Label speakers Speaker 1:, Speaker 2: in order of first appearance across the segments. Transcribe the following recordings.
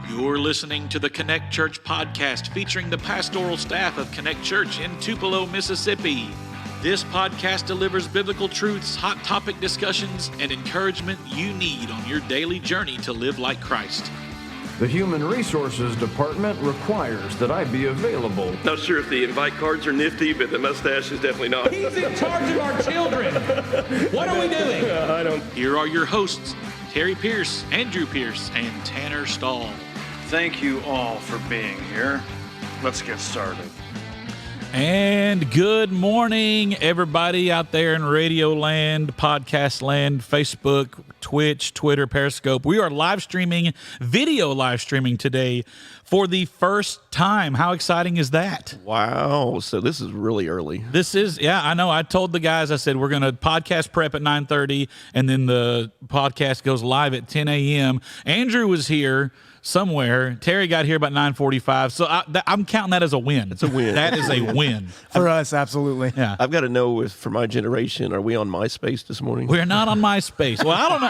Speaker 1: You're listening to the Connect Church podcast featuring the pastoral staff of Connect Church in Tupelo, Mississippi. This podcast delivers biblical truths, hot topic discussions, and encouragement you need on your daily journey to live like Christ.
Speaker 2: The Human Resources Department requires that I be available.
Speaker 3: Not sure if the invite cards are nifty, but the mustache is definitely not.
Speaker 4: He's in charge of our children. What are we doing?
Speaker 3: I don't.
Speaker 1: Here are your hosts, Terry Pierce, Andrew Pierce, and Tanner Stahl.
Speaker 4: Thank you all for being here. Let's get started.
Speaker 1: And good morning, everybody out there in radio land, podcast land, Facebook, Twitch, Twitter, Periscope. We are video live streaming today for the first time. How exciting is that?
Speaker 5: Wow. So this is really early.
Speaker 1: This is, yeah, I know. I told the guys, I said, we're going to podcast prep at 9:30, and then the podcast goes live at 10 a.m. Andrew was here somewhere. Terry got here about 9:45, so I'm counting that as a win.
Speaker 5: It's a win.
Speaker 1: That is a win.
Speaker 6: For us, absolutely.
Speaker 1: Yeah.
Speaker 5: I've got to know if, for my generation, are we on MySpace this morning?
Speaker 1: We're not on MySpace. Well, I don't know.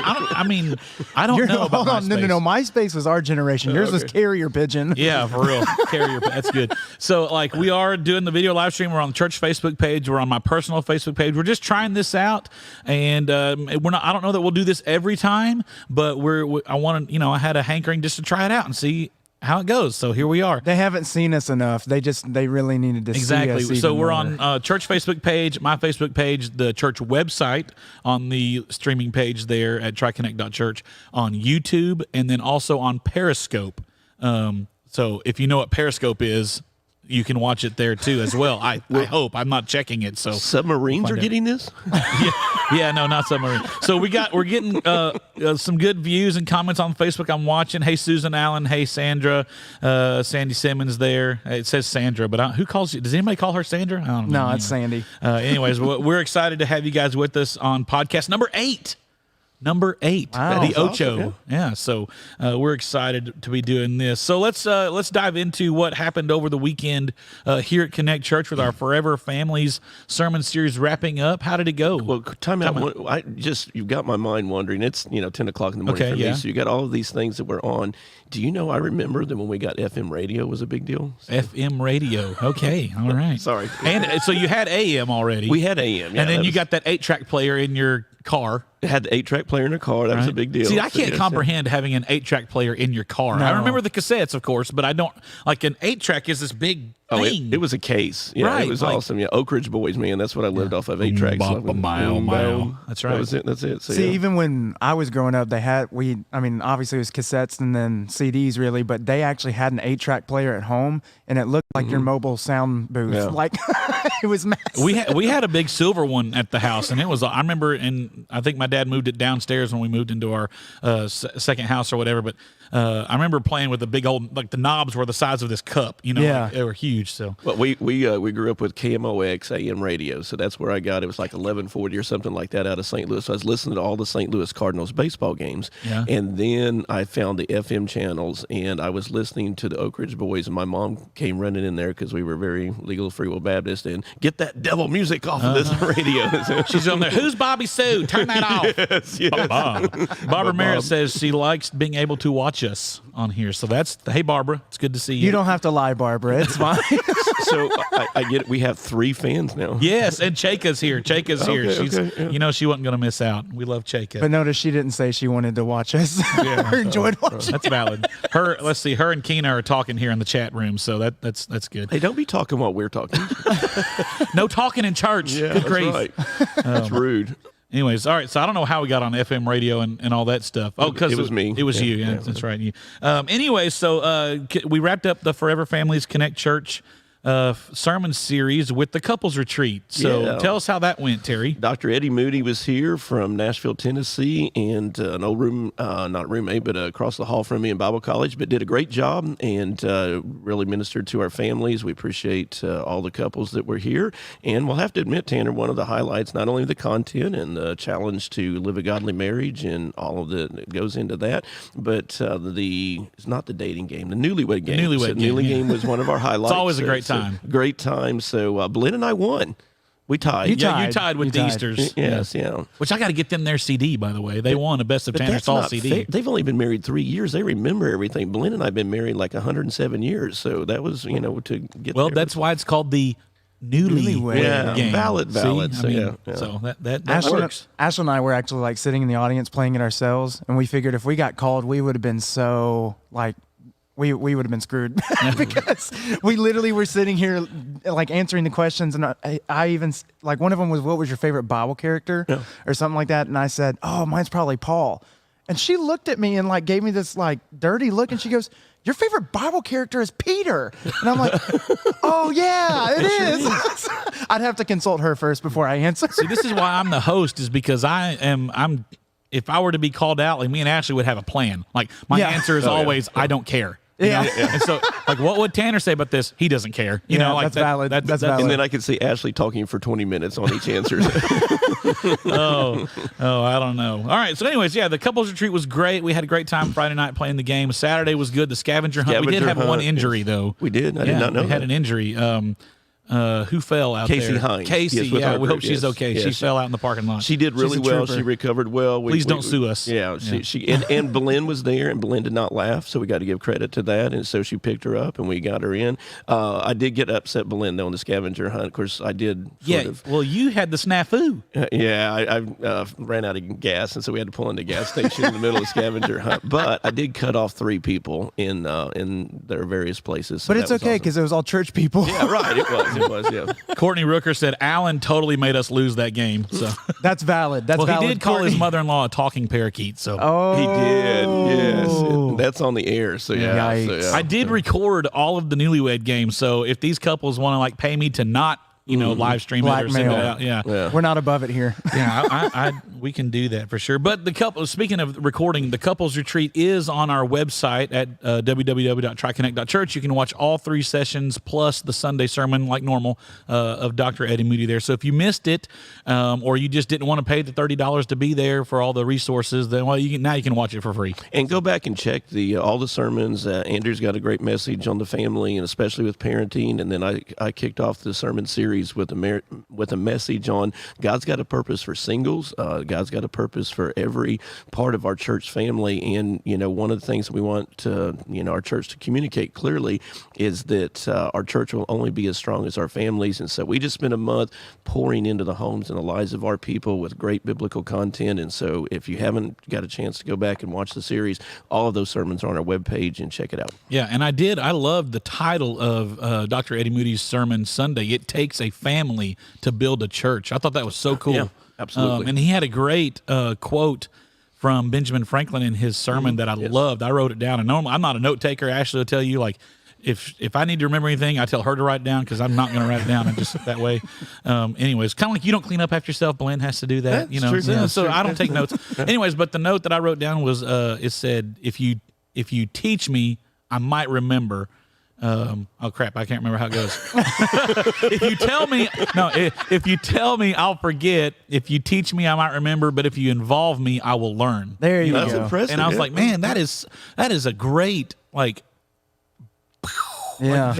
Speaker 1: I don't know about
Speaker 6: hold on.
Speaker 1: MySpace.
Speaker 6: No. MySpace was our generation. Yours was Carrier Pigeon.
Speaker 1: Yeah, for real. Carrier. That's good. So, like, we are doing the video live stream. We're on the church Facebook page. We're on my personal Facebook page. We're just trying this out, and we're not. I don't know that we'll do this every time, but I had a hankering just to try it out and see how it goes. So here we are.
Speaker 6: They haven't seen us enough. They really needed to see us.
Speaker 1: So we're
Speaker 6: more.
Speaker 1: on church Facebook page, my Facebook page, the church website, on the streaming page there at triconnect.church, on YouTube, and then also on Periscope. So if you know what Periscope is, you can watch it there too as well. I hope. I'm not checking it. So
Speaker 5: submarines are getting this?
Speaker 1: Yeah, no, not submarine. So we're getting some good views and comments on Facebook. I'm watching. Hey, Susan Allen. Hey, Sandra. Sandy Simmons there. It says Sandra, but who calls you? Does anybody call her Sandra? I don't know.
Speaker 6: No, it's Sandy.
Speaker 1: Anyways, we're excited to have you guys with us on podcast number 8. Number 8,
Speaker 6: wow,
Speaker 1: the Ocho.
Speaker 5: Awesome,
Speaker 1: yeah. So we're excited to be doing this. So let's dive into what happened over the weekend here at Connect Church with our Forever Families sermon series wrapping up. How did it go?
Speaker 5: Well, time out. You've got my mind wandering. It's 10 o'clock in the morning for me. So you got all of these things that we're on. Do you know? I remember that when we got FM radio was a big deal.
Speaker 1: FM radio. Okay, all right.
Speaker 5: Sorry.
Speaker 1: And so you had AM already.
Speaker 5: We had AM, yeah,
Speaker 1: and then you got that 8-track player in your car.
Speaker 5: It had the 8-track player in the car. That was a big deal.
Speaker 1: See, I can't comprehend having an 8-track player in your car.
Speaker 6: No.
Speaker 1: I remember the cassettes, of course, but I don't like an 8-track is this big thing.
Speaker 5: It was a case. Yeah,
Speaker 1: right,
Speaker 5: it was awesome. Yeah, Oak Ridge Boys, man. That's what I lived off of. 8-tracks.
Speaker 1: Mile. That's right.
Speaker 5: That's it. So,
Speaker 6: See, even when I was growing up, obviously it was cassettes and then CDs really, but they actually had an 8-track player at home, and it looked like your mobile sound booth.
Speaker 5: Yeah.
Speaker 6: Like it was massive.
Speaker 1: We had a big silver one at the house, and it was. I remember, and I think my dad moved it downstairs when we moved into our second house or whatever. But I remember playing with the big old, like the knobs were the size of this cup.
Speaker 6: Yeah.
Speaker 1: Like, they were huge. So,
Speaker 5: well, we grew up with KMOX AM radio, so that's where I got it. Was like 1140 or something like that out of St. Louis. So I was listening to all the St. Louis Cardinals baseball games, and then I found the FM channels, and I was listening to the Oak Ridge Boys, and my mom came running in there because we were very legal Free Will Baptist, and get that devil music off of this radio.
Speaker 1: she's on there. Who's Bobby Sue? Turn that off.
Speaker 5: Yes.
Speaker 1: Barbara Merritt says she likes being able to watch us on here. So hey, Barbara, it's good to see you.
Speaker 6: You don't have to lie, Barbara. It's fine.
Speaker 5: So I get it. We have 3 fans now.
Speaker 1: Yes, and Chaka's here. Chaka's here. She's,
Speaker 5: yeah.
Speaker 1: she wasn't going to miss out. We love Chaka.
Speaker 6: But notice she didn't say she wanted to watch us or enjoyed watching.
Speaker 1: That's valid. Let's see. Her and Keena are talking here in the chat room, so that's good.
Speaker 5: Hey, don't be talking while we're talking.
Speaker 1: No talking in church.
Speaker 5: Yeah,
Speaker 1: good
Speaker 5: that's
Speaker 1: grief.
Speaker 5: right. That's rude.
Speaker 1: Anyways, all right. So I don't know how we got on FM radio and all that stuff. Oh, because
Speaker 5: it was me.
Speaker 1: It was you. Yeah, that's right. You. Anyway, so we wrapped up the Forever Families Connect Church sermon series with the couples retreat. So tell us how that went, Terry.
Speaker 5: Dr. Eddie Moody was here from Nashville, Tennessee, and an old not roommate, but across the hall from me in Bible college, but did a great job and really ministered to our families. We appreciate all the couples that were here. And we'll have to admit, Tanner, one of the highlights, not only the content and the challenge to live a godly marriage and all of that goes into that, but it's not the dating game, the newlywed game.
Speaker 1: The newlywed game
Speaker 5: was one of our highlights.
Speaker 1: It's always a great time.
Speaker 5: Great time. So Blinn and I won. We tied.
Speaker 1: You tied with Deasters.
Speaker 5: Yes, yeah.
Speaker 1: Which I got to get them their CD, by the way. They won a Best of Tanner Stahl CD.
Speaker 5: They've only been married 3 years. They remember everything. Blinn and I have been married like 107 years. So that was, to get
Speaker 1: Well,
Speaker 5: there.
Speaker 1: that's why it's called the newlywed game.
Speaker 5: Valid.
Speaker 1: See?
Speaker 5: So,
Speaker 1: So that
Speaker 6: Ashley,
Speaker 1: works.
Speaker 6: Ashley and I were actually like sitting in the audience playing it ourselves, and we figured if we got called, we would have been so like we would have been screwed because we literally were sitting here like answering the questions, and I even like one of them was, what was your favorite Bible character or something like that, and I said, oh, mine's probably Paul. And she looked at me and like gave me this like dirty look, and she goes, "Your favorite Bible character is Peter." And I'm like, "Oh yeah, it is." I'd have to consult her first before I answer.
Speaker 1: See, this is why I'm the host, is because I'm if I were to be called out, like me and Ashley would have a plan. Like my answer is always, I don't care. You know? And so, like, what would Tanner say about this? He doesn't care. You know, like
Speaker 6: that's valid. That's valid.
Speaker 5: And then I could see Ashley talking for 20 minutes on each answer.
Speaker 1: Oh, I don't know. All right. So, anyways, yeah, the couples retreat was great. We had a great time Friday night playing the game. Saturday was good. The scavenger hunt. We did have one injury though.
Speaker 5: We did. I did not know.
Speaker 1: We had an injury. Who fell out
Speaker 5: Casey
Speaker 1: there?
Speaker 5: Hines.
Speaker 1: Casey,
Speaker 5: Yes,
Speaker 1: yeah, we hope she's okay.
Speaker 5: Yes.
Speaker 1: She fell out in the parking lot.
Speaker 5: She did really well. She recovered well.
Speaker 1: Please don't sue us.
Speaker 5: Yeah, and Belen was there, and Belen did not laugh, so we got to give credit to that. And so she picked her up, and we got her in. I did get upset, Belen, though, on the scavenger hunt. Of course, I did.
Speaker 1: Well, you had the snafu.
Speaker 5: I ran out of gas, and so we had to pull in the gas station in the middle of the scavenger hunt. But I did cut off 3 people in their various places. So
Speaker 6: but it's okay because it was all church people.
Speaker 5: Yeah, right. It was. Yeah.
Speaker 1: Courtney Rooker said Alan totally made us lose that game. So
Speaker 6: that's valid. That's
Speaker 1: well,
Speaker 6: valid.
Speaker 1: He did call his mother-in-law a talking parakeet. So
Speaker 5: he did. Yes, that's on the air. So yeah.
Speaker 1: I did record all of the newlywed games. So if these couples want to like pay me to not, live stream it or send it out, yeah,
Speaker 6: we're not above it here.
Speaker 1: Yeah, we can do that for sure. But speaking of recording, the couples retreat is on our website at www.triconnect.church. You can watch all 3 sessions plus the Sunday sermon like normal of Dr. Eddie Moody there. So if you missed it, or you just didn't want to pay the $30 to be there for all the resources, then now you can watch it for free. And
Speaker 5: go back and check all the sermons. Andrew's got a great message on the family and especially with parenting. And then I kicked off the sermon series with a message on God's got a purpose for singles. God's got a purpose for every part of our church family. And, one of the things we want our church to communicate clearly is that our church will only be as strong as our families. And so we just spent a month pouring into the homes and the lives of our people with great biblical content. And so if you haven't got a chance to go back and watch the series, all of those sermons are on our webpage and check it out.
Speaker 1: Yeah, and I loved the title of Dr. Eddie Moody's Sermon Sunday. It takes a family to build a church. I thought that was so cool.
Speaker 5: Yeah, absolutely.
Speaker 1: And he had a great quote from Benjamin Franklin in his sermon that I loved. I wrote it down. And normally I'm not a note taker. Ashley will tell you, like, if I need to remember anything, I tell her to write it down because I'm not going to write it down. And just that way. Anyways, kind of like you don't clean up after yourself. Belen has to do that.
Speaker 5: That's true.
Speaker 1: So I don't take notes. Anyways, but the note that I wrote down was it said, if you teach me, I might remember. Oh crap! I can't remember how it goes. If you tell me, I'll forget. If you teach me, I might remember. But if you involve me, I will learn.
Speaker 6: There you go.
Speaker 5: That's impressive.
Speaker 1: And I was like, man, that is a great like.
Speaker 6: Yeah,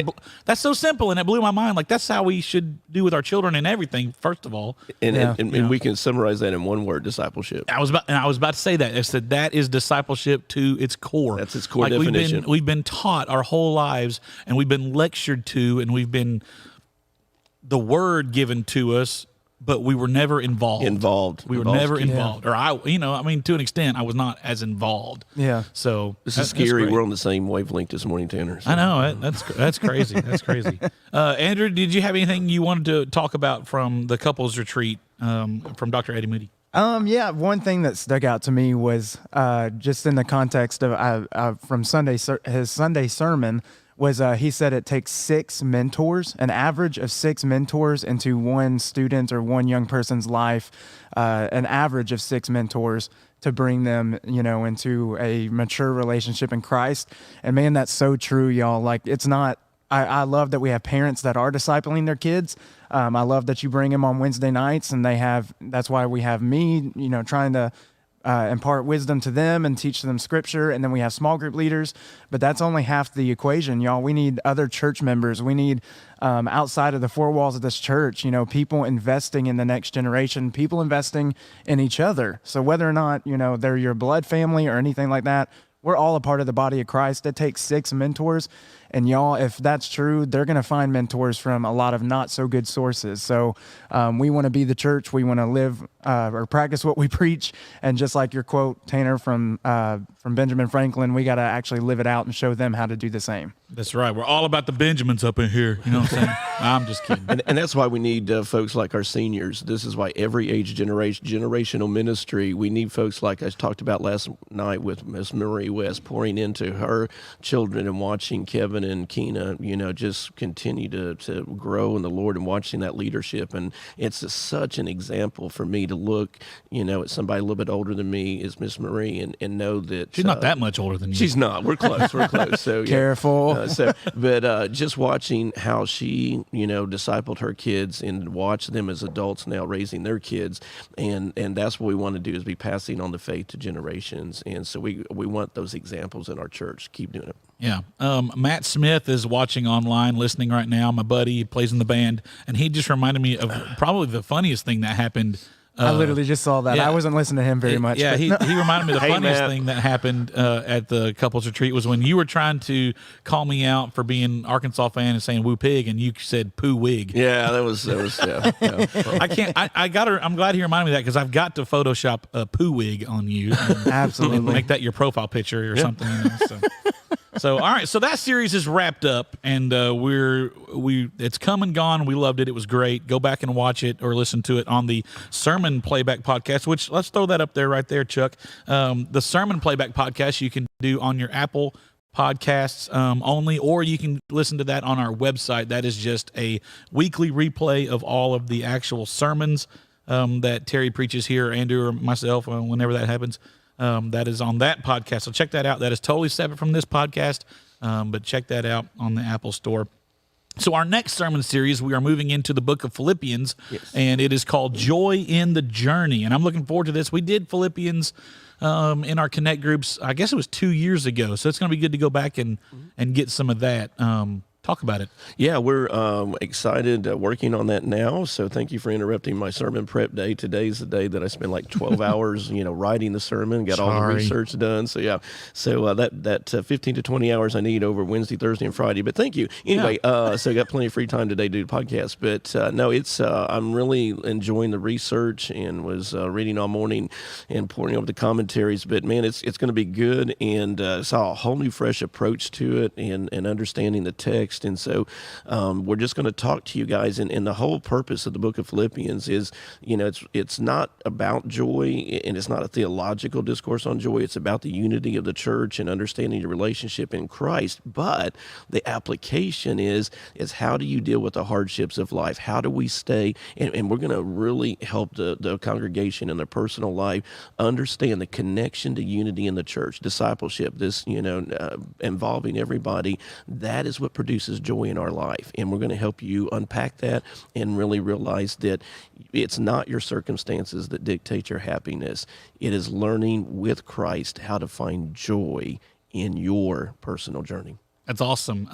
Speaker 1: that's so simple, and it blew my mind. Like that's how we should do with our children and everything. First of all,
Speaker 5: and we can summarize that in one word: discipleship.
Speaker 1: I was about to say that. I said that is discipleship to its core.
Speaker 5: That's its core definition.
Speaker 1: We've been taught our whole lives, and we've been lectured to, and we've been the word given to us. But we were never involved. We were never involved. Or to an extent, I was not as involved.
Speaker 6: Yeah.
Speaker 1: So
Speaker 5: this is scary. We're on the same wavelength this morning, Tanner. So.
Speaker 1: I know. That's crazy. That's crazy. Andrew, did you have anything you wanted to talk about from the couples retreat from Dr. Eddie Moody?
Speaker 6: Yeah, one thing that stuck out to me was just in the context of from his Sunday sermon. Was he said it takes 6 mentors, an average of 6 mentors into one student or one young person's life, an average of 6 mentors to bring them, into a mature relationship in Christ. And man, that's so true, y'all. Like it's not, I love that we have parents that are discipling their kids. I love that you bring them on Wednesday nights and that's why we have me, trying to impart wisdom to them and teach them scripture. And then we have small group leaders, but that's only half the equation, y'all. We need other church members. We need outside of the 4 walls of this church, people investing in the next generation, people investing in each other. So whether or not, they're your blood family or anything like that, we're all a part of the body of Christ. It takes 6 mentors. And y'all, if that's true, they're going to find mentors from a lot of not so good sources. So we want to be the church. We want to live or practice what we preach. And just like your quote, Tanner, from Benjamin Franklin, we got to actually live it out and show them how to do the same.
Speaker 1: That's right. We're all about the Benjamins up in here. You know what I'm saying? I'm just kidding.
Speaker 5: And that's why we need folks like our seniors. This is why every age generational ministry, we need folks like I talked about last night with Miss Marie West, pouring into her children and watching Kevin and Keena, just continue to grow in the Lord and watching that leadership. And it's such an example for me to look, at somebody a little bit older than me is Miss Marie and know that
Speaker 1: she's not that much older than you.
Speaker 5: She's not. We're close. We're close. So
Speaker 6: Careful.
Speaker 5: But just watching how she, discipled her kids and watch them as adults now raising their kids, and that's what we want to do is be passing on the faith to generations. And so we want those examples in our church. Keep doing it.
Speaker 1: Yeah. Matt Smith is watching online, listening right now. My buddy, he plays in the band, and he just reminded me of probably the funniest thing that happened.
Speaker 6: I literally just saw that.
Speaker 1: Yeah.
Speaker 6: I wasn't listening to him very much.
Speaker 1: Yeah, he reminded me of the funniest
Speaker 5: Matt.
Speaker 1: thing that happened at the couples retreat was when you were trying to call me out for being an Arkansas fan and saying "woo pig," and you said "poo wig."
Speaker 5: Yeah, that was yeah.
Speaker 1: I can't. I got her. I'm glad he reminded me of that because I've got to Photoshop a poo wig on you.
Speaker 6: Absolutely.
Speaker 1: And make that your profile picture or something. So all right, so that series is wrapped up, and it's come and gone. We loved it. It was great. Go back and watch it or listen to it on the Sermon Playback Podcast, which let's throw that up there right there, Chuck. The Sermon Playback Podcast you can do on your Apple Podcasts only, or you can listen to that on our website. That is just a weekly replay of all of the actual sermons that Terry preaches here, Andrew or myself, whenever that happens. That is on that podcast. So check that out. That is totally separate from this podcast, but check that out on the Apple Store. So our next sermon series, we are moving into the book of Philippians, and it is called Joy in the Journey. And I'm looking forward to this. We did Philippians in our Connect groups, I guess it was 2 years ago. So it's going to be good to go back and get some of that. Talk about it.
Speaker 5: Yeah, we're excited working on that now. So thank you for interrupting my sermon prep day. Today's the day that I spend like 12 hours, writing the sermon, got all the research done. So yeah, so that 15 to 20 hours I need over Wednesday, Thursday, and Friday. But thank you. Anyway, so I got plenty of free time today to do the podcast. But no, it's I'm really enjoying the research and was reading all morning and pouring over the commentaries. But man, it's going to be good, and saw a whole new fresh approach to it and understanding the text. And so we're just going to talk to you guys. And the whole purpose of the book of Philippians is, it's not about joy, and it's not a theological discourse on joy. It's about the unity of the church and understanding your relationship in Christ. But the application is how do you deal with the hardships of life? How do we stay? And we're going to really help the congregation in their personal life understand the connection to unity in the church, discipleship, this, involving everybody. That is what produces joy in our life. And we're going to help you unpack that and really realize that it's not your circumstances that dictate your happiness. It is learning with Christ how to find joy in your personal journey.
Speaker 1: That's awesome.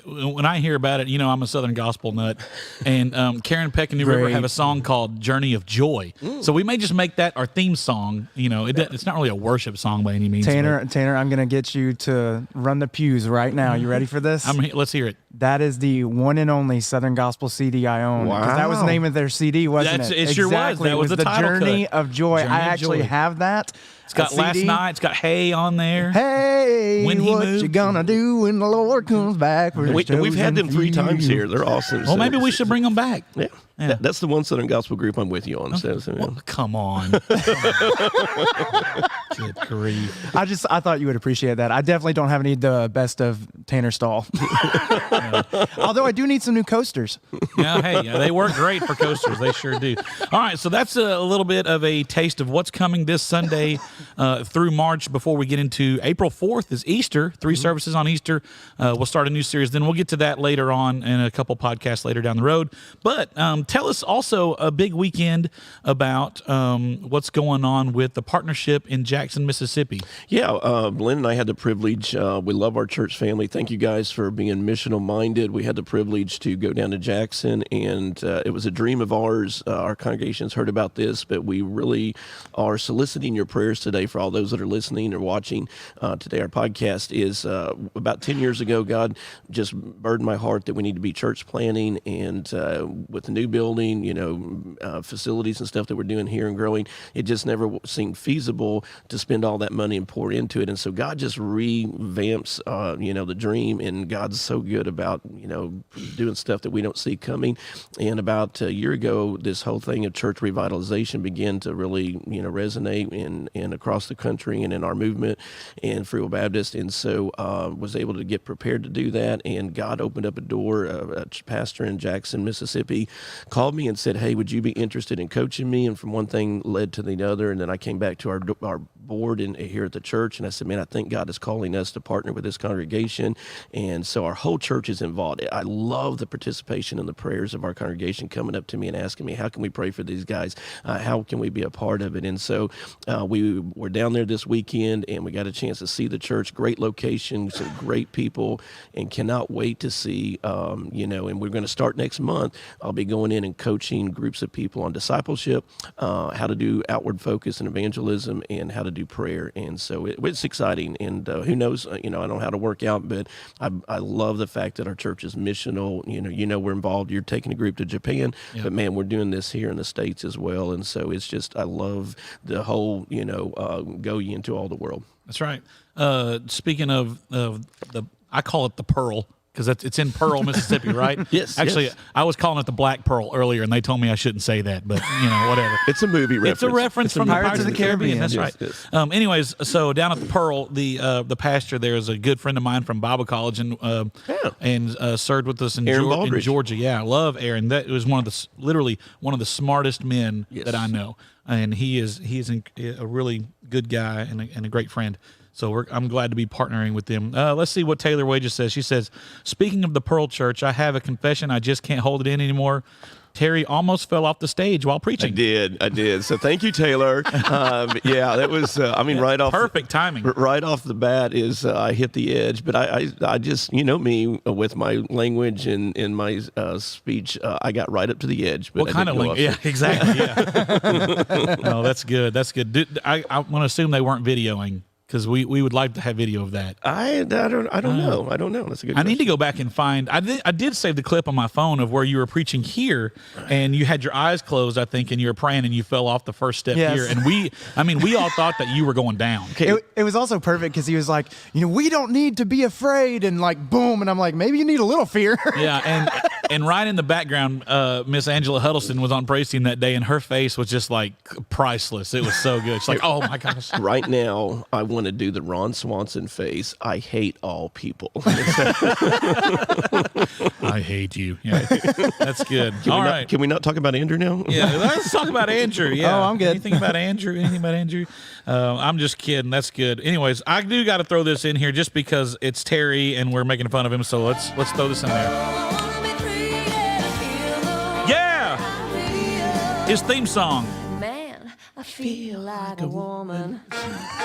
Speaker 1: When I hear about it, I'm a Southern gospel nut, and Karen Peck and New River have a song called "Journey of Joy." So we may just make that our theme song. It's not really a worship song by any means.
Speaker 6: Tanner, I'm gonna get you to run the pews right now. You ready for this?
Speaker 1: Let's hear it.
Speaker 6: That is the one and only Southern gospel CD I own.
Speaker 5: Wow.
Speaker 6: Because that was the name of their CD, wasn't it?
Speaker 1: It sure was. That was the
Speaker 6: the
Speaker 1: title
Speaker 6: Journey
Speaker 1: cut.
Speaker 6: of Joy.
Speaker 1: Journey
Speaker 6: I
Speaker 1: of
Speaker 6: actually
Speaker 1: Joy.
Speaker 6: have that.
Speaker 1: It's got
Speaker 6: CD.
Speaker 1: Last Night. It's got Hey on there.
Speaker 6: Hey,
Speaker 1: When He
Speaker 6: what
Speaker 1: Moved.
Speaker 6: you gonna do when the Lord comes back?
Speaker 5: We've had them 3 times here. They're awesome.
Speaker 1: Well, maybe we should bring them back.
Speaker 5: Yeah. That's the one Southern gospel group I'm with you on. So, yeah.
Speaker 1: Well, come on. Good grief.
Speaker 6: I thought you would appreciate that. I definitely don't have any the best of Tanner Stahl. Although I do need some new coasters.
Speaker 1: Hey, they work great for coasters. They sure do. All right, so that's a little bit of a taste of what's coming this Sunday through March before we get into April 4th is Easter. 3 services on Easter. We'll start a new series. Then we'll get to that later on in a couple podcasts later down the road. But tell us also a big weekend about what's going on with the partnership in Jacksonville Jackson, Mississippi.
Speaker 5: Yeah, Lynn and I had the privilege. We love our church family. Thank you guys for being missional minded. We had the privilege to go down to Jackson, and it was a dream of ours. Our congregations heard about this, but we really are soliciting your prayers today for all those that are listening or watching today. Our podcast is about 10 years ago, God just burdened my heart that we need to be church planning, and with the new building, facilities and stuff that we're doing here and growing, it just never seemed feasible to spend all that money and pour into it. And so God just revamps, the dream, and God's so good about, doing stuff that we don't see coming. And about a year ago, this whole thing of church revitalization began to really, resonate in across the country and in our movement and Free Will Baptist. And so was able to get prepared to do that. And God opened up a door. A pastor in Jackson, Mississippi, called me and said, "Hey, would you be interested in coaching me?" And from one thing led to the other. And then I came back to our board here at the church, and I said, "Man, I think God is calling us to partner with this congregation." And so our whole church is involved. I love the participation and the prayers of our congregation coming up to me and asking me, "How can we pray for these guys? How can we be a part of it?" And so we were down there this weekend, and we got a chance to see the church. Great location, some great people, and cannot wait to see, and we're going to start next month. I'll be going in and coaching groups of people on discipleship, how to do outward focus and evangelism, and how to do prayer. And so it's exciting. And who knows, I don't know how to work out, but I love the fact that our church is missional. We're involved. You're taking a group to Japan, but man, we're doing this here in the States as well. And so it's just, I love the whole, go ye into all the world.
Speaker 1: That's right. Speaking of I call it the Pearl, because it's in Pearl, Mississippi, right?
Speaker 5: Yes.
Speaker 1: Actually,
Speaker 5: yes.
Speaker 1: I was calling it the Black Pearl earlier, and they told me I shouldn't say that, but whatever.
Speaker 5: It's a movie reference.
Speaker 1: It's a reference from
Speaker 6: Pirates of the Caribbean.
Speaker 1: That's
Speaker 5: Yes,
Speaker 1: right.
Speaker 5: yes.
Speaker 1: Anyways, so down at the Pearl, the pastor there is a good friend of mine from Bible College, and served with us in Georgia. Yeah, I love Aaron. That was literally one of the smartest men that I know, and he's a really good guy and a great friend. So I'm glad to be partnering with them. Let's see what Taylor Wages says. She says, "Speaking of the Pearl Church, I have a confession. I just can't hold it in anymore. Terry almost fell off the stage while preaching."
Speaker 5: I did. So thank you, Taylor. That was, right off.
Speaker 1: Perfect timing.
Speaker 5: Right off the bat is I hit the edge, but I just, me with my language and my speech, I got right up to the edge. But
Speaker 1: what kind of language? Yeah, exactly. Yeah. No, that's good. That's good. I want to assume they weren't videoing, because we would like to have video of that.
Speaker 5: I don't know. I don't know. That's a good question.
Speaker 1: I need to go back and find. I did save the clip on my phone of where you were preaching here, and you had your eyes closed, I think, and you were praying, and you fell off the first step here. And we all thought that you were going down.
Speaker 6: It was also perfect because he was like, we don't need to be afraid, and like, boom. And I'm like, maybe you need a little fear.
Speaker 1: Yeah, and right in the background, Miss Angela Huddleston was on praise team that day, and her face was just like priceless. It was so good. She's like, "Oh my gosh!"
Speaker 5: Right now, I want to do the Ron Swanson face. I hate all people.
Speaker 1: I hate you. Yeah, that's good.
Speaker 5: Can we not talk about Andrew now?
Speaker 1: Yeah, let's talk about Andrew. Yeah.
Speaker 6: Oh, I'm good.
Speaker 1: Anything about Andrew? I'm just kidding. That's good. Anyways, I do got to throw this in here just because it's Terry and we're making fun of him. So let's throw this in there. Yeah, his theme song.
Speaker 7: I feel like a woman.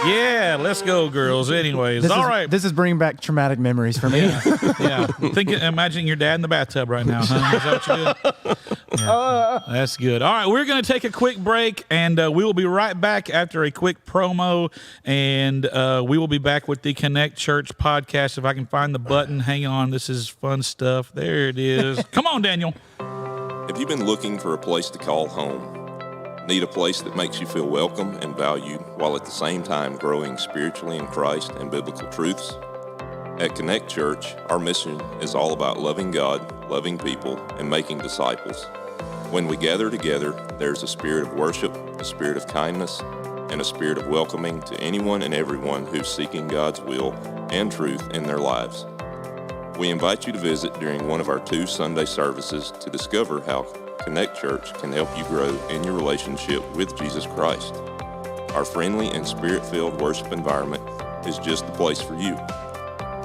Speaker 1: Yeah, let's go, girls. Anyways,
Speaker 6: This is bringing back traumatic memories for me.
Speaker 1: Yeah. Imagine your dad in the bathtub right now, huh? Is that what you did? Yeah. That's good. All right, we're going to take a quick break, and we will be right back after a quick promo, and we will be back with the Connect Church podcast. If I can find the button, hang on. This is fun stuff. There it is. Come on, Daniel.
Speaker 8: Have you been looking for a place to call home? Need a place that makes you feel welcome and valued while at the same time growing spiritually in Christ and biblical truths? At Connect Church, our mission is all about loving God, loving people, and making disciples. When we gather together, there's a spirit of worship, a spirit of kindness, and a spirit of welcoming to anyone and everyone who's seeking God's will and truth in their lives. We invite you to visit during one of our 2 Sunday services to discover how Connect Church can help you grow in your relationship with Jesus Christ. Our friendly and spirit-filled worship environment is just the place for you.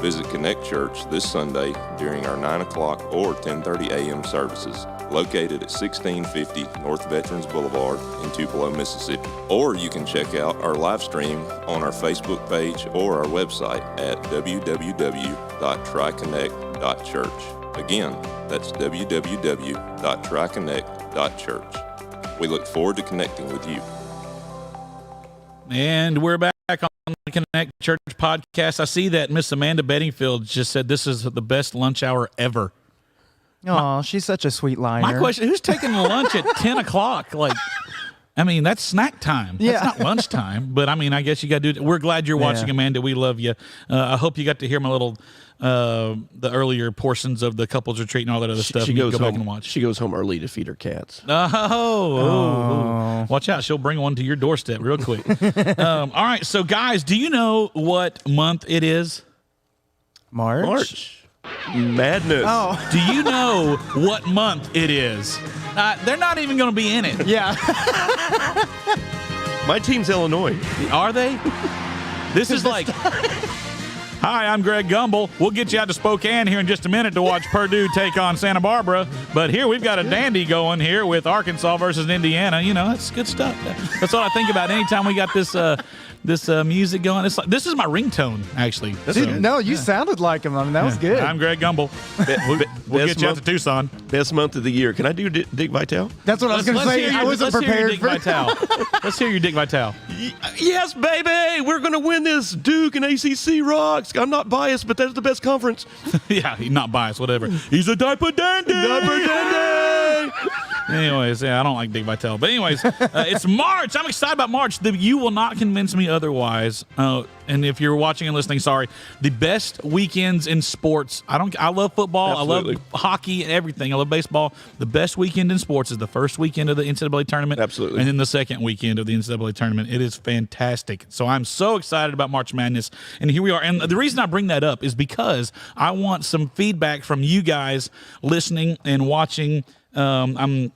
Speaker 8: Visit Connect Church this Sunday during our 9 o'clock or 10:30 a.m. services, located at 1650 North Veterans Boulevard in Tupelo, Mississippi. Or you can check out our live stream on our Facebook page or our website at www.triconnect.church. Again, that's www.triconnect.church. We look forward to connecting with you.
Speaker 1: And we're back on the Connect Church podcast. I see that Miss Amanda Bedingfield just said this is the best lunch hour ever.
Speaker 6: Oh, she's such a sweet liar.
Speaker 1: My question, who's taking lunch at 10 o'clock? Like, I mean, that's snack time. That's not lunchtime. But, I mean, I guess you got to do it. We're glad you're watching, Amanda. We love you. I hope you got to hear my little the earlier portions of the couples retreat and all that other stuff.
Speaker 5: She goes
Speaker 1: go
Speaker 5: home.
Speaker 1: back and watch.
Speaker 5: She goes home early to feed her cats.
Speaker 1: Oh. Watch out. She'll bring one to your doorstep real quick. All right. So, guys, do you know what month it is?
Speaker 6: March.
Speaker 5: Madness.
Speaker 6: Oh.
Speaker 1: Do you know what month it is? They're not even going to be in it.
Speaker 6: Yeah.
Speaker 5: My team's Illinois.
Speaker 1: Are they? This is like... Hi, I'm Greg Gumbel. We'll get you out to Spokane here in just a minute to watch Purdue take on Santa Barbara. But here we've got a dandy going here with Arkansas versus Indiana. You know, that's good stuff. That's what I think about anytime we got this music going. It's like, this is my ringtone, actually.
Speaker 6: Dude, no, you sounded like him. I mean, that was good.
Speaker 1: I'm Greg Gumbel. We'll get you out to Tucson.
Speaker 5: Best month of the year. Can I do Dick Vitale?
Speaker 6: That's what I was going to say. I wasn't prepared for
Speaker 1: Vitale. Let's hear your Dick Vitale.
Speaker 5: Yes, baby. We're going to win this. Duke and ACC rocks. I'm not biased, but that's the best conference.
Speaker 1: Yeah, he's not biased, whatever. He's a diaper dandy.
Speaker 5: Diaper dandy.
Speaker 1: Anyways, yeah, I don't like Dick Vitale. But anyways, it's March. I'm excited about March. You will not convince me otherwise. And if you're watching and listening, sorry. The best weekends in sports. I love football.
Speaker 5: Absolutely.
Speaker 1: I love hockey and everything. I love baseball. The best weekend in sports is the first weekend of the NCAA tournament.
Speaker 5: Absolutely.
Speaker 1: And then the second weekend of the NCAA tournament. It is fantastic. So I'm so excited about March Madness. And here we are. And the reason I bring that up is because I want some feedback from you guys listening and watching. I'm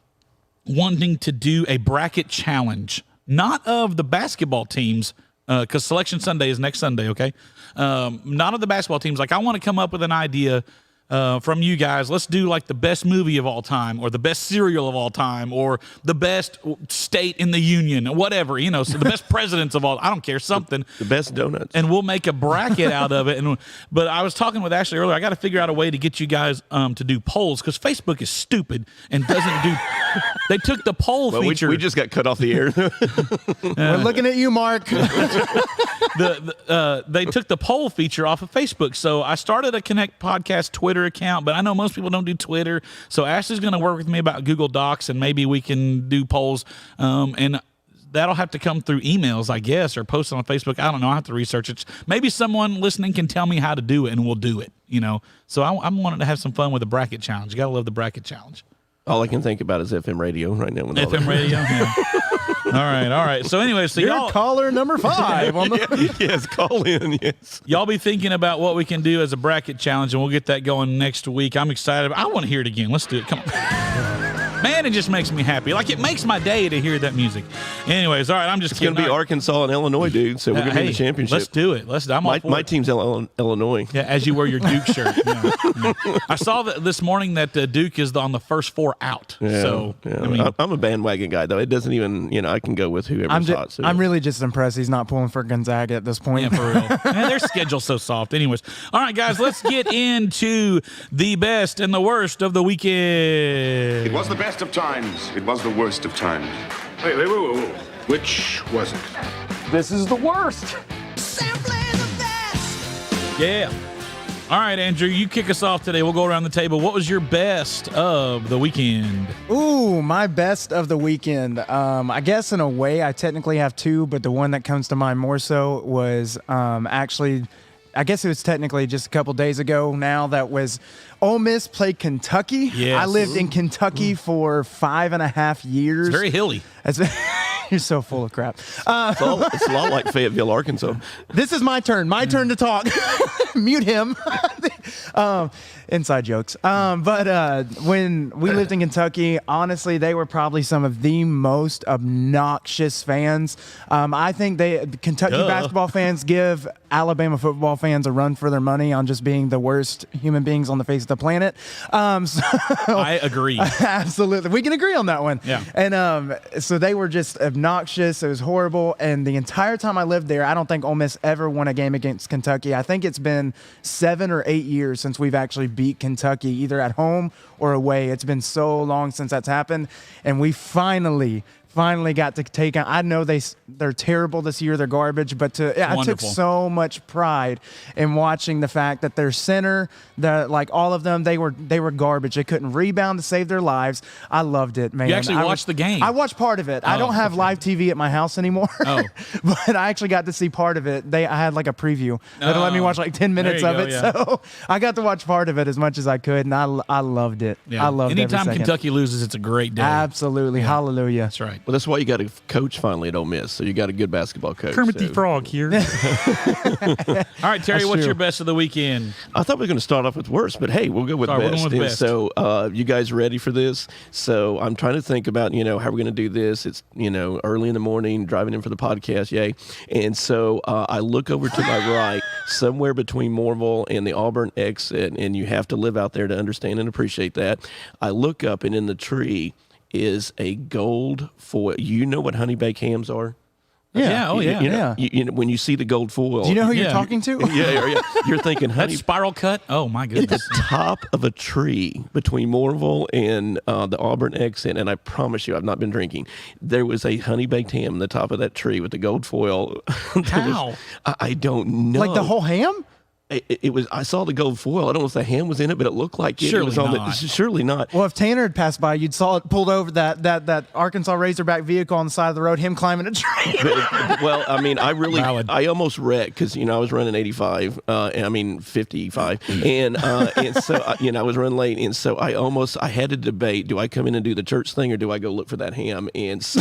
Speaker 1: wanting to do a bracket challenge, not of the basketball teams, because Selection Sunday is next Sunday, okay? Not of the basketball teams. Like, I want to come up with an idea from you guys. Let's do, like, the best movie of all time, or the best cereal of all time, or the best state in the union, or whatever, you know, so the best presidents of all. I don't care, something.
Speaker 5: The best donuts.
Speaker 1: And we'll make a bracket out of it. But I was talking with Ashley earlier. I got to figure out a way to get you guys to do polls, because Facebook is stupid and doesn't do. They took the poll feature.
Speaker 5: We just got cut off the air.
Speaker 6: We're looking at you, Mark.
Speaker 1: They took the poll feature off of Facebook. So I started a Connect Podcast Twitter account, but I know most people don't do Twitter. So Ashley's going to work with me about Google Docs, and maybe we can do polls. And that'll have to come through emails, I guess, or post it on Facebook. I don't know. I have to research it. Maybe someone listening can tell me how to do it, and we'll do it, you know. So I'm wanting to have some fun with the bracket challenge. You got to love the bracket challenge.
Speaker 5: All I can think about is FM radio right now.
Speaker 1: FM radio. Yeah. All right. So anyway, so
Speaker 6: You're
Speaker 1: y'all
Speaker 6: caller number 5 on the
Speaker 5: Yes, call in. Yes.
Speaker 1: Y'all be thinking about what we can do as a bracket challenge, and we'll get that going next week. I'm excited. I want to hear it again. Let's do it. Come on. Man, it just makes me happy. Like, it makes my day to hear that music. Anyways, all right, I'm just
Speaker 5: It's going to be Arkansas and Illinois, dude. So we're going to be in the championship.
Speaker 1: Let's do it. I'm all for
Speaker 5: my
Speaker 1: it.
Speaker 5: team's Illinois.
Speaker 1: Yeah, as you wear your Duke shirt. Yeah. I saw that this morning that Duke is on the first 4 out.
Speaker 5: Yeah,
Speaker 1: So,
Speaker 5: yeah.
Speaker 1: I mean,
Speaker 5: I'm a bandwagon guy, though. It doesn't even, I can go with whoever's hot. So.
Speaker 6: I'm really just impressed he's not pulling for Gonzaga at this point.
Speaker 1: yeah, for real. Man, their schedule's so soft. Anyways, all right, guys, let's get into the best and the worst of the weekend.
Speaker 9: It was the best of times. It was the worst of times.
Speaker 4: Wait. Which was it?
Speaker 2: This is the worst.
Speaker 1: Yeah. All right, Andrew, you kick us off today. We'll go around the table. What was your best of the weekend?
Speaker 6: Ooh, my best of the weekend. I guess in a way I technically have 2, but the one that comes to mind more so was actually, I guess it was technically just a couple days ago now, that was Ole Miss played Kentucky.
Speaker 1: Yes.
Speaker 6: I lived in Kentucky for 5.5 years.
Speaker 1: It's very hilly.
Speaker 6: You're so full of crap.
Speaker 5: It's a lot like Fayetteville, Arkansas.
Speaker 6: This is my turn. My turn to talk. Mute him. Inside jokes. But when we lived in Kentucky, honestly, they were probably some of the most obnoxious fans. I think Kentucky basketball fans give Alabama football fans a run for their money on just being the worst human beings on the face of the planet.
Speaker 10: I agree.
Speaker 6: Absolutely. We can agree on that one.
Speaker 10: Yeah.
Speaker 6: And so they were just obnoxious. It was horrible. And the entire time I lived there, I don't think Ole Miss ever won a game against Kentucky. I think it's been 7 or 8 years since we've actually beat Kentucky, either at home or away. It's been so long since that's happened. And we finally got to take on. I know they're terrible this year. They're garbage, but I took so much pride in watching the fact that their center, all of them, they were garbage. They couldn't rebound to save their lives. I loved it, man.
Speaker 10: You actually watched the game?
Speaker 6: I watched part of it. I don't have live TV at my house anymore, but I actually got to see part of it. I had like a preview that let me watch like 10 minutes of it, so I got to watch part of it as much as I could, and I loved it.
Speaker 10: Yeah.
Speaker 6: I loved
Speaker 10: Anytime
Speaker 6: every second.
Speaker 10: Kentucky loses, it's a great day.
Speaker 6: Absolutely. Yeah. Hallelujah.
Speaker 10: That's right.
Speaker 5: Well, that's why you got a coach finally at Ole Miss. So you got a good basketball coach.
Speaker 10: Kermit the Frog here. All right, Terry, what's your best of the weekend?
Speaker 5: I thought we were going to start off with worst, but hey, we'll go with best.
Speaker 10: With best.
Speaker 5: So you guys ready for this? So I'm trying to think about, how we're going to do this. It's, early in the morning, driving in for the podcast, yay. And so I look over to my right, somewhere between Morville and the Auburn exit, and you have to live out there to understand and appreciate that. I look up, and in the tree is a gold foil. You know what honey baked hams are?
Speaker 10: Yeah.
Speaker 5: When you see the gold foil.
Speaker 6: Do you know who you're talking to?
Speaker 5: Yeah. You're thinking honey.
Speaker 10: That's spiral cut? Oh, my goodness.
Speaker 5: At the top of a tree between Morville and the Auburn exit, and I promise you, I've not been drinking, there was a honey baked ham on the top of that tree with the gold foil.
Speaker 10: How?
Speaker 5: I don't know.
Speaker 6: Like the whole ham?
Speaker 5: It was. I saw the gold foil. I don't know if the ham was in it, but it looked like it was on
Speaker 10: not.
Speaker 5: Surely not.
Speaker 6: Well, if Tanner had passed by, you'd saw it pulled over that Arkansas Razorback vehicle on the side of the road, him climbing a tree.
Speaker 5: Well, I mean, I almost wrecked because I was running 85. 55, and so I was running late, and so I had to debate: do I come in and do the church thing, or do I go look for that ham? And so.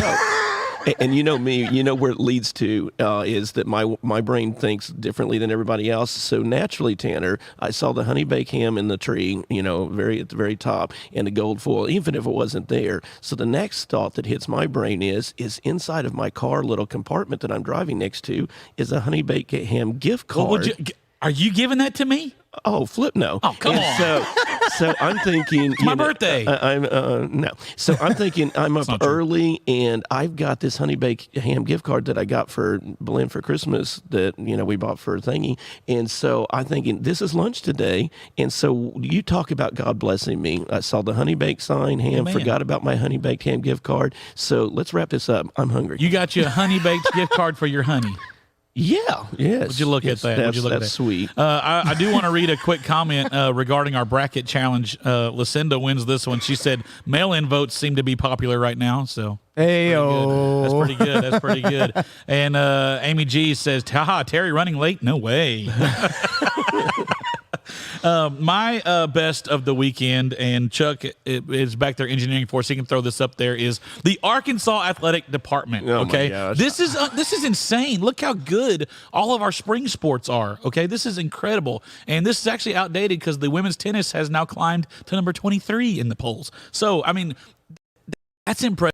Speaker 5: And you know me, where it leads to is that my brain thinks differently than everybody else. So naturally, Tanner, I saw the honey baked ham in the tree, at the very top, and the gold foil, even if it wasn't there. So the next thought that hits my brain is inside of my car little compartment that I'm driving next to is a honey baked ham gift card.
Speaker 10: Are you giving that to me?
Speaker 5: Oh, flip no.
Speaker 10: Oh, come on.
Speaker 5: So I'm thinking.
Speaker 10: It's my birthday.
Speaker 5: No. So I'm thinking I'm up early, and I've got this honey baked ham gift card that I got for Belen for Christmas that, we bought for a thingy. And so I'm thinking, this is lunch today. And so you talk about God blessing me. I saw the honey baked sign ham, forgot about my honey baked ham gift card. So let's wrap this up. I'm hungry.
Speaker 10: You got your honey baked gift card for your honey.
Speaker 5: Yeah, yes.
Speaker 10: Would you look at that?
Speaker 5: That's sweet.
Speaker 10: I do want to read a quick comment regarding our bracket challenge. Lucinda wins this one. She said mail-in votes seem to be popular right now, so that's pretty good. And Amy G says, "Haha, Terry running late? No way." My best of the weekend, and Chuck is back there engineering for us. He can throw this up there. Is the Arkansas Athletic Department?
Speaker 5: Oh
Speaker 10: okay,
Speaker 5: my gosh.
Speaker 10: this is insane. Look how good all of our spring sports are. Okay, this is incredible, and this is actually outdated because the women's tennis has now climbed to number 23 in the polls. So I mean, that's impressive.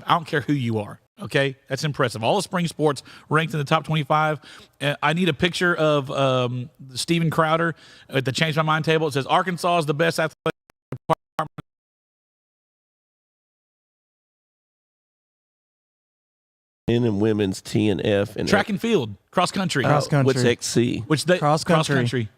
Speaker 10: I don't care who you are. Okay, that's impressive. All the spring sports ranked in the top 25. I need a picture of Steven Crowder at the Change My Mind table. It says Arkansas is the best athletic department.
Speaker 5: Men and women's T and F and
Speaker 10: Track and field, cross country.
Speaker 5: What's XC?
Speaker 10: Cross country.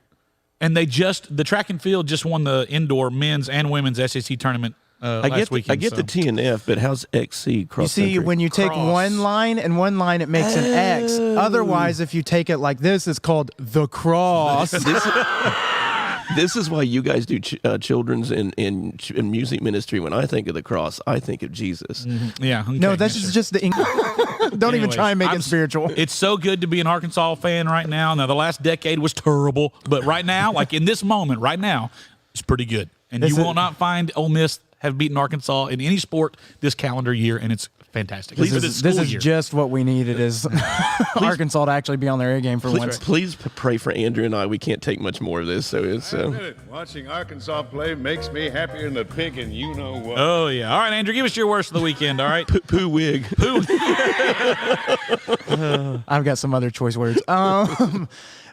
Speaker 10: And the track and field just won the indoor men's and women's SEC tournament. Last weekend,
Speaker 5: I get the T and F, but how's XC cross country?
Speaker 6: You see, when you take one line and one line, it makes an X. Otherwise, if you take it like this, it's called the cross.
Speaker 5: This is why you guys do children's and music ministry. When I think of the cross, I think of Jesus.
Speaker 10: Mm-hmm. Yeah. Okay,
Speaker 6: no, that's just the English. Don't even try and make it spiritual.
Speaker 10: It's so good to be an Arkansas fan right now. Now, the last decade was terrible, but right now, like in this moment, right now, it's pretty good. And you will not find Ole Miss have beaten Arkansas in any sport this calendar year, and it's fantastic.
Speaker 6: This
Speaker 10: Leave it at
Speaker 6: is
Speaker 10: school year.
Speaker 6: just what we needed is Arkansas to actually be on their A game for once.
Speaker 5: Please pray for Andrew and I. We can't take much more of this. So it's.
Speaker 11: I admit it. Watching Arkansas play makes me happier than a pig, and you know what.
Speaker 10: Oh, yeah. All right, Andrew, give us your worst of the weekend, all right?
Speaker 5: Poo wig.
Speaker 10: Poo.
Speaker 6: I've got some other choice words.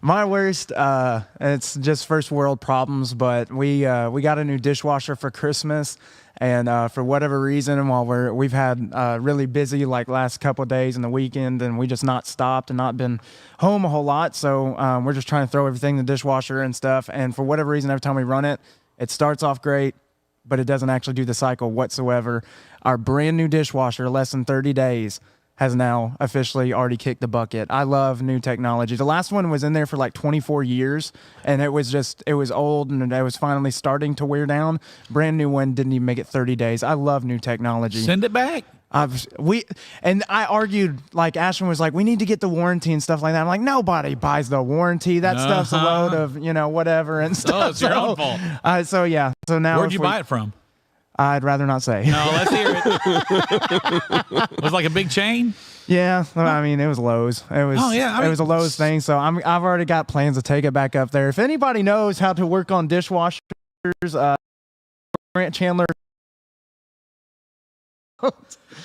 Speaker 6: My worst, it's just first world problems, but we got a new dishwasher for Christmas, and for whatever reason, while we've had really busy like last couple of days and the weekend, and we just not stopped and not been home a whole lot, so we're just trying to throw everything in the dishwasher and stuff, and for whatever reason, every time we run it, it starts off great, but it doesn't actually do the cycle whatsoever. Our brand new dishwasher, less than 30 days, has now officially already kicked the bucket. I love new technology. The last one was in there for like 24 years, and it was old, and it was finally starting to wear down. Brand new one didn't even make it 30 days. I love new technology.
Speaker 10: Send it back.
Speaker 6: I argued, like Ashton was like, we need to get the warranty and stuff like that. I'm like, nobody buys the warranty. That stuff's a load of, whatever and stuff.
Speaker 10: Oh, it's your own fault.
Speaker 6: So yeah. So now
Speaker 10: Where'd you buy it from?
Speaker 6: I'd rather not say.
Speaker 10: No, let's hear it. Was it like a big chain?
Speaker 6: Yeah, I mean it was Lowe's. It was.
Speaker 10: Oh yeah,
Speaker 6: it was a Lowe's thing. So I've already got plans to take it back up there. If anybody knows how to work on dishwashers, Grant Chandler.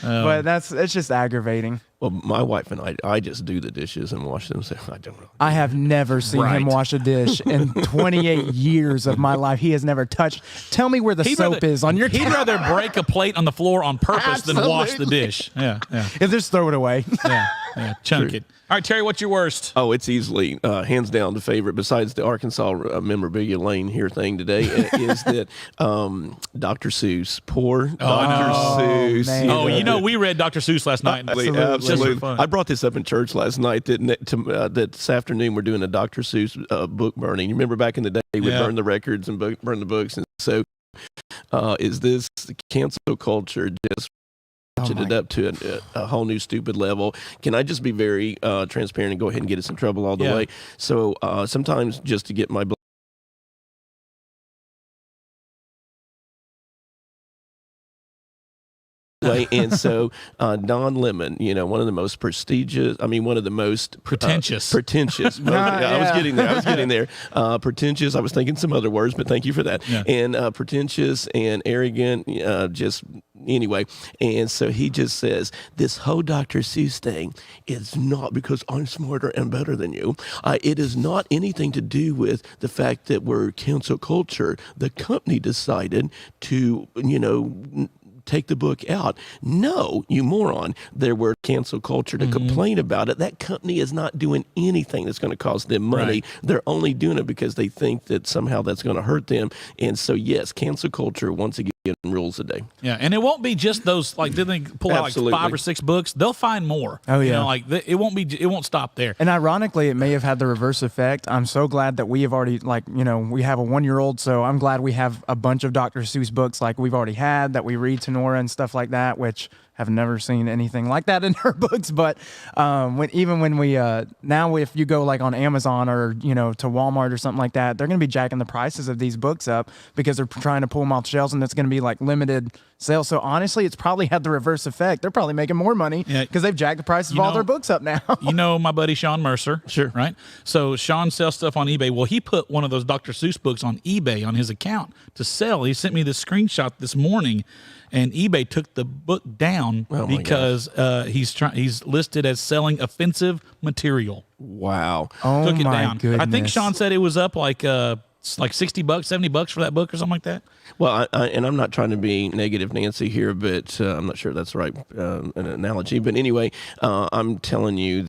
Speaker 6: But it's just aggravating.
Speaker 5: Well, my wife and I just do the dishes and wash them. So I don't know.
Speaker 6: I have never seen him wash a dish in 28 years of my life. He has never touched. Tell me where the soap is on your.
Speaker 10: He'd rather break a plate on the floor on purpose than wash the dish. Yeah.
Speaker 6: Just throw it away.
Speaker 10: Yeah. Chunk it. All right, Terry, what's your worst?
Speaker 5: Oh, it's easily, hands down, the favorite, besides the Arkansas memorabilia lane here thing today, is that Dr. Seuss. Poor Dr. Seuss.
Speaker 6: Man.
Speaker 10: Oh, we read Dr. Seuss last night.
Speaker 5: Absolutely. I brought this up in church last night that this afternoon we're doing a Dr. Seuss book burning. You remember back in the day we burn the records and burn the books, and so is this cancel culture just it up to a whole new stupid level? Can I just be very transparent and go ahead and get us in trouble all the way? So sometimes just to get my and so Don Lemon, one of the most prestigious, one of the most
Speaker 10: pretentious.
Speaker 5: I was getting there. Pretentious. I was thinking some other words, but thank you for that. Yeah. And pretentious and arrogant, just anyway. And so he just says, this whole Dr. Seuss thing is not because I'm smarter and better than you. It is not anything to do with the fact that we're cancel culture. The company decided to, take the book out. No, you moron. There were cancel culture to complain about it. That company is not doing anything that's going to cost them money. Right. They're only doing it because they think that somehow that's going to hurt them. And so, yes, cancel culture once again rules a day.
Speaker 10: Yeah, and it won't be just those, didn't they pull out 5 or 6 books? They'll find more.
Speaker 6: Oh, yeah.
Speaker 10: It won't stop there.
Speaker 6: And ironically, it may have had the reverse effect. I'm so glad that we have already, we have a 1-year-old, so I'm glad we have a bunch of Dr. Seuss books like we've already had that we read to Nora and stuff like that, which have never seen anything like that in her books. But when we now if you go on Amazon or to Walmart or something like that, they're going to be jacking the prices of these books up because they're trying to pull them off the shelves, and it's going to be limited sales. So honestly, it's probably had the reverse effect. They're probably making more money because they've jacked the prices of all their books up now.
Speaker 10: My buddy Sean Mercer, sure, right? So Sean sells stuff on eBay. Well, he put one of those Dr. Seuss books on eBay on his account to sell. He sent me this screenshot this morning. And eBay took the book down because he's listed as selling offensive material.
Speaker 5: Wow!
Speaker 10: Took it down.
Speaker 6: Goodness.
Speaker 10: I think Sean said it was up like $60, $70 for that book or something like that.
Speaker 5: Well, and I'm not trying to be negative Nancy here, but I'm not sure that's the right an analogy. But anyway, I'm telling you.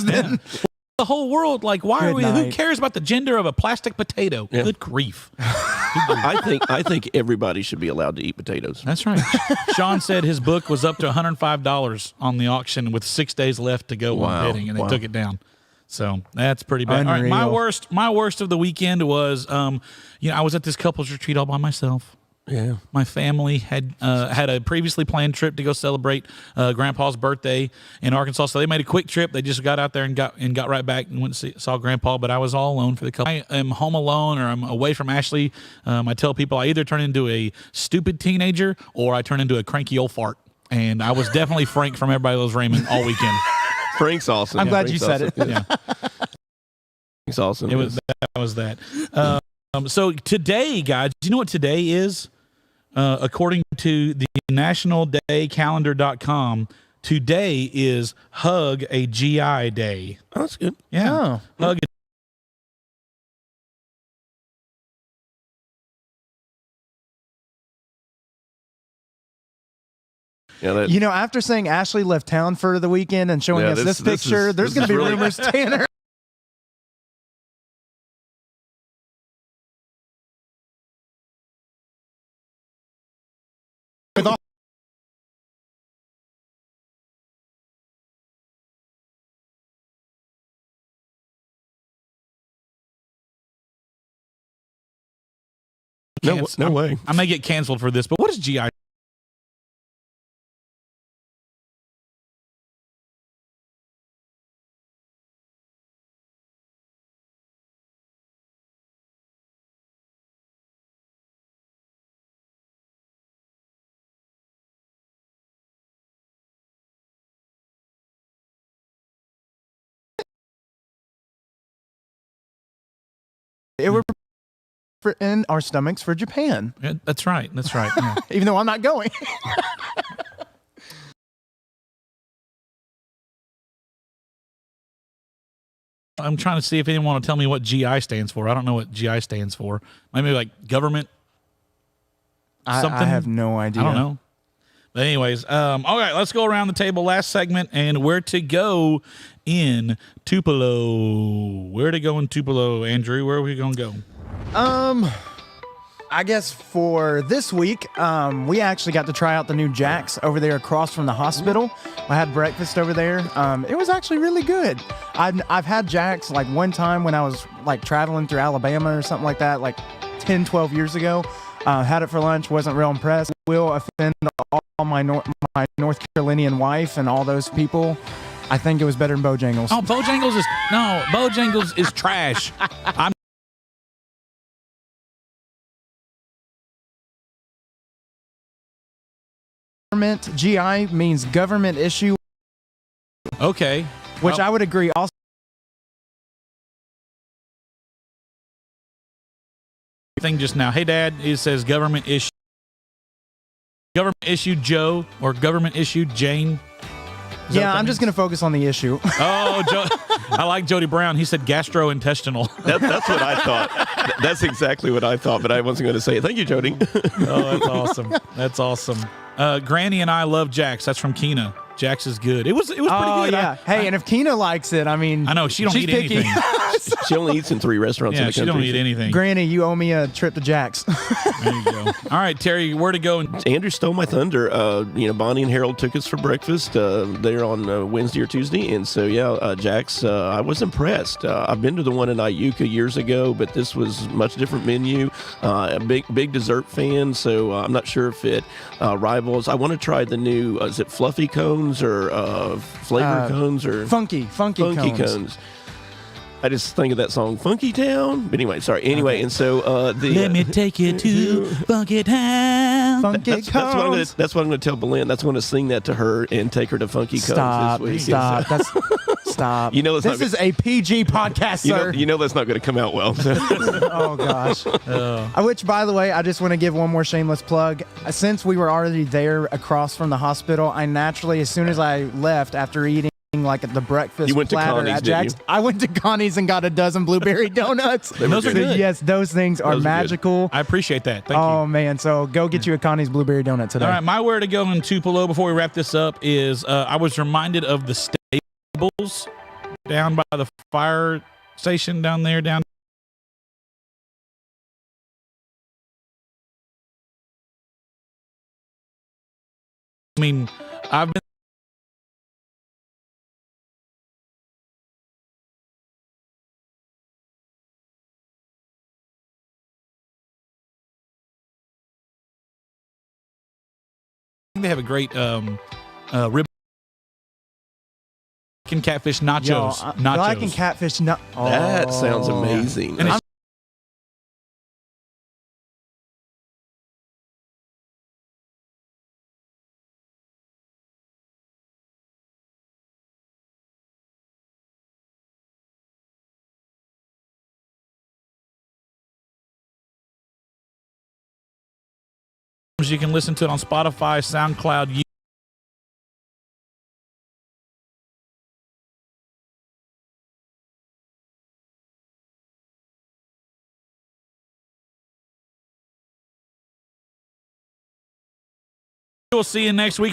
Speaker 10: The whole world, why are we? Who cares about the gender of a plastic potato? Yeah. Good grief!
Speaker 5: I think everybody should be allowed to eat potatoes.
Speaker 10: That's right. Sean said his book was up to $105 on the auction with 6 days left to go on bidding, and they took it down. So that's pretty bad. All right,
Speaker 6: Unreal.
Speaker 10: my worst of the weekend was, I was at this couple's retreat all by myself.
Speaker 5: Yeah.
Speaker 10: My family had a previously planned trip to go celebrate Grandpa's birthday in Arkansas, so they made a quick trip. They just got out there and got right back and went and saw Grandpa. But I was all alone for the couple. I am home alone, or I'm away from Ashley. I tell people I either turn into a stupid teenager or I turn into a cranky old fart. And I was definitely Frank from Everybody Loves Raymond all weekend.
Speaker 5: Frank's awesome.
Speaker 6: I'm glad
Speaker 5: Frank's
Speaker 6: you said
Speaker 5: awesome.
Speaker 6: it.
Speaker 10: Yeah,
Speaker 5: Frank's awesome.
Speaker 10: it was that. So today, guys, do you know what today is? According to the nationaldaycalendar.com, today is Hug a GI Day.
Speaker 5: Oh, that's good.
Speaker 10: Yeah. Hug a
Speaker 5: Yeah,
Speaker 6: After saying Ashley left town for the weekend and showing us this picture, there's going to be
Speaker 5: really
Speaker 6: rumors, Tanner. With all
Speaker 5: no way.
Speaker 10: I may get canceled for this, but what is GI?
Speaker 6: it were in our stomachs for Japan,
Speaker 10: Yeah, that's right. That's right. Yeah.
Speaker 6: even though I'm not going.
Speaker 10: I'm trying to see if anyone will tell me what GI stands for. I don't know what GI stands for. Maybe like government. Something.
Speaker 6: I have no idea.
Speaker 10: I don't know. But anyways, all right, let's go around the table. Last segment, and where to go in Tupelo. Where to go in Tupelo, Andrew? Where are we going to go?
Speaker 6: I guess for this week, we actually got to try out the new Jack's over there across from the hospital. I had breakfast over there. It was actually really good. I've had Jack's like one time when I was like traveling through Alabama or something like that, like 10, 12 years ago. Had it for lunch, wasn't real impressed. Will offend all my North Carolinian wife and all those people. I think it was better than Bojangles.
Speaker 10: Oh, Bojangles is trash.
Speaker 6: Government, GI means government issue,
Speaker 10: Okay.
Speaker 6: which I would agree. Also,
Speaker 10: thing just now. Hey, Dad, it says government issue. Government issued Joe or government issued Jane.
Speaker 6: yeah, I'm just going to focus on the issue.
Speaker 10: Oh, I like Jody Brown. He said gastrointestinal.
Speaker 5: That's what I thought. That's exactly what I thought, but I wasn't going to say it. Thank you, Jody.
Speaker 10: Oh, that's awesome. That's awesome. Granny and I love Jax. That's from Keena. Jax is good. It was pretty good.
Speaker 6: Yeah. Hey, and if Keena likes it, I mean,
Speaker 10: I know she don't eat
Speaker 6: picky.
Speaker 10: anything.
Speaker 5: She only eats in 3 restaurants in
Speaker 10: Yeah,
Speaker 5: the
Speaker 10: she
Speaker 5: country.
Speaker 10: don't eat anything.
Speaker 6: Granny, you owe me a trip to Jack's.
Speaker 10: There you go. All right, Terry, where to go?
Speaker 5: Andrew stole my thunder. Bonnie and Harold took us for breakfast there on Wednesday or Tuesday, and so Jack's. I was impressed. I've been to the one in Iuka years ago, but this was much different menu. A big dessert fan, so I'm not sure if it rivals. I want to try the new. Is it fluffy cones or flavor cones or
Speaker 6: funky cones?
Speaker 5: I just think of that song, Funky Town. But anyway, sorry. Anyway, and so
Speaker 10: let me take you to Funky Town.
Speaker 5: That's what I'm going to tell Belen. That's going to sing that to her and take her to Funky Cones this week.
Speaker 6: Stop. Stop.
Speaker 5: You know,
Speaker 6: this is a PG podcast, sir.
Speaker 5: You know that's not going to come out well.
Speaker 6: Oh gosh. Which, by the way, I just want to give one more shameless plug. Since we were already there across from the hospital, I naturally, as soon as I left after eating like at the breakfast
Speaker 5: you went to
Speaker 6: platter
Speaker 5: Connie's,
Speaker 6: at Jack's, I went to Connie's and got a dozen blueberry donuts.
Speaker 10: Those are good.
Speaker 6: Yes, those things are magical.
Speaker 10: I appreciate that. Thank you.
Speaker 6: Oh man, so go get you a Connie's blueberry donut today.
Speaker 10: All right, my where to go in Tupelo before we wrap this up is I was reminded of the stables down by the fire station down there. I mean, I've been have a great rib and catfish nachos.
Speaker 6: Yo,
Speaker 10: nachos.
Speaker 6: I can catfish.
Speaker 5: That sounds amazing.
Speaker 10: And it's you can listen to it on Spotify, SoundCloud, we'll see you next week.